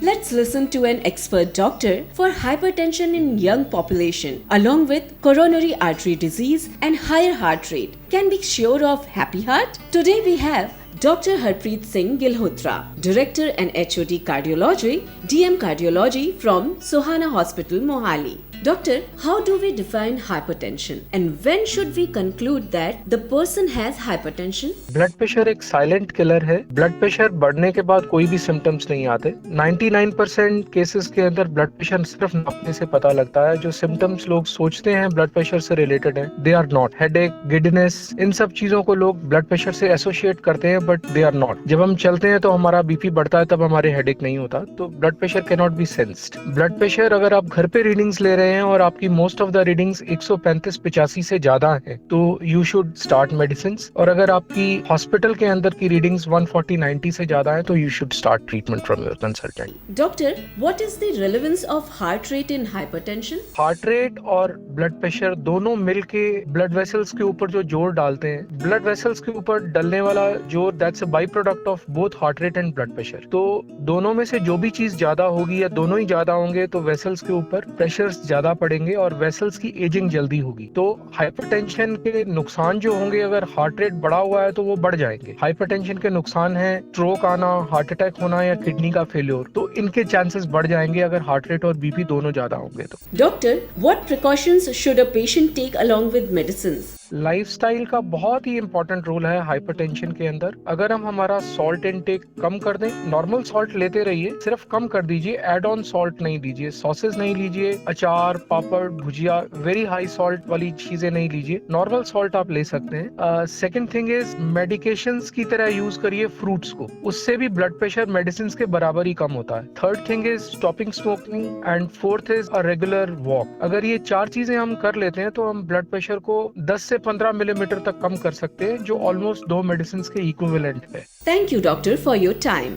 Let's listen to an expert doctor for hypertension in young population along with coronary artery disease and higher heart rate. Can be sure of happy heart? Today we have Dr. Harpreet Singh Gilhotra, Director and HOD Cardiology, DM Cardiology from Sohana Hospital, Mohali. Doctor, how do we define hypertension and when should we conclude that the person has hypertension? Blood pressure एक silent killer है। Blood pressure बढ़ने के बाद कोई भी symptoms नहीं आते। 99% cases के अंदर ब्लड प्रेशर सिर्फ नापने से पता लगता है। जो सिम्टम्स लोग सोचते हैं ब्लड प्रेशर से रिलेटेड है, दे आर नॉट। हेडेक, गिडनेस, इन सब चीजों को लोग ब्लड प्रेशर से एसोसिएट करते हैं, बट दे आर नॉट। जब हम चलते हैं तो हमारा बीपी बढ़ता है, तब हमारे हेडेक नहीं होता। तो blood pressure can not be sensed. Blood pressure अगर आप घर पे रीडिंग्स ले रहे हैं और आपकी मोस्ट ऑफ द रीडिंग्स 135-85 से ज्यादा है, तो यू शुड स्टार्ट मेडिसिन। और अगर आपकी हॉस्पिटल के अंदर की रीडिंग्स 140-90 से ज्यादा है, तो you should start treatment from your consultant. Doctor, what is the relevance of heart rate in hypertension? Heart rate और ब्लड प्रेशर दोनों मिलके ब्लड वेसल्स के ऊपर जो जोर डालते हैं, ब्लड वेसल्स के ऊपर डलने वाला जोर, that's a by product of both heart rate and blood pressure. तो दोनों में से जो भी चीज ज्यादा होगी या दोनों ही ज्यादा होंगे, तो वेसल्स के ऊपर प्रेशर ज्यादा पड़ेंगे और वेसल्स की एजिंग जल्दी होगी। तो हाइपरटेंशन के नुकसान जो होंगे, अगर हार्ट रेट बढ़ा हुआ है तो वो बढ़ जाएंगे। हाइपरटेंशन के नुकसान है स्ट्रोक आना, हार्ट अटैक होना या किडनी का फेलियर, तो इनके चांसेस बढ़ जाएंगे अगर हार्ट रेट और बीपी दोनों ज्यादा होंगे तो। Doctor, what precautions should a patient take along with medicines? Lifestyle का बहुत ही इंपॉर्टेंट रोल है हाइपरटेंशन के अंदर। अगर हम हमारा सॉल्ट इनटेक कम कर दें, नॉर्मल सॉल्ट लेते रहिए, सिर्फ कम कर दीजिए, एड ऑन सॉल्ट नहीं लीजिए, सॉसेस नहीं लीजिए, अचार, पापड़, भुजिया, वेरी हाई सॉल्ट वाली चीजें नहीं लीजिए, नॉर्मल सॉल्ट आप ले सकते हैं। सेकंड थिंग इज मेडिकेशंस की तरह यूज करिए फ्रूट्स को, उससे भी ब्लड प्रेशर मेडिसिन के बराबर ही कम होता है। Third thing is stopping smoking and fourth is a regular walk. अगर ये 4 चीजें हम कर लेते हैं तो हम ब्लड प्रेशर को 10 से 15 मिलीमीटर तक कम कर सकते हैं, जो ऑलमोस्ट 2 मेडिसिन के इक्विवेलेंट है। Thank you, doctor, for your time.